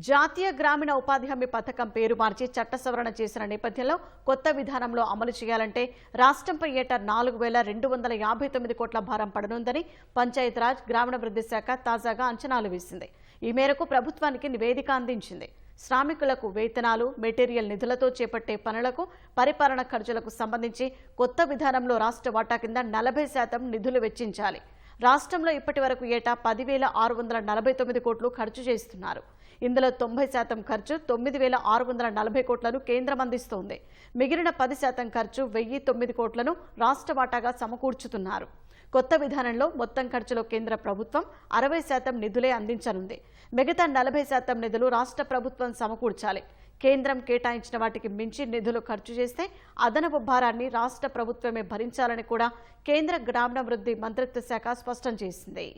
జాతీయ గ్రామీణ ఉపాధి హామీ పథకం పేరు మార్చి చట్ట సవరణ చేసిన నేపథ్యంలో కొత్త విధానంలో అమలు చేయాలంటే రాష్ట్రంపై ఏటా 4,259 కోట్ల భారం పడనుందని పంచాయతీరాజ్ గ్రామీణాభివృద్ధి శాఖ తాజాగా అంచనాలు వేసింది. ఈ మేరకు ప్రభుత్వానికి నివేదిక అందించింది. శ్రామికులకు వేతనాలు, మెటీరియల్ నిధులతో చేపట్టే పనులకు, పరిపాలన ఖర్చులకు సంబంధించి కొత్త విధానంలో రాష్ట్ర వాటా కింద 40% నిధులు వెచ్చించాలి. రాష్ట్రంలో ఇప్పటి వరకు ఏటా 10,649 కోట్లు ఖర్చు చేస్తున్నారు. ఇందులో 90% ఖర్చు 9,640 కోట్లను కేంద్రం అందిస్తోంది. మిగిలిన 10% ఖర్చు 1,009 కోట్లను రాష్ట్ర వాటాగా సమకూర్చుతున్నారు. కొత్త విధానంలో మొత్తం ఖర్చులో కేంద్ర ప్రభుత్వం 60% నిధులే అందించనుంది. మిగతా 40% నిధులు రాష్ట్ర ప్రభుత్వం సమకూర్చాలి. కేంద్రం కేటాయించిన వాటికి మించి నిధులు ఖర్చు చేస్తే అదనపు భారాన్ని రాష్ట్ర ప్రభుత్వమే భరించాలని కూడా కేంద్ర గ్రామీణాభివృద్ధి మంత్రిత్వ శాఖ స్పష్టం చేసింది.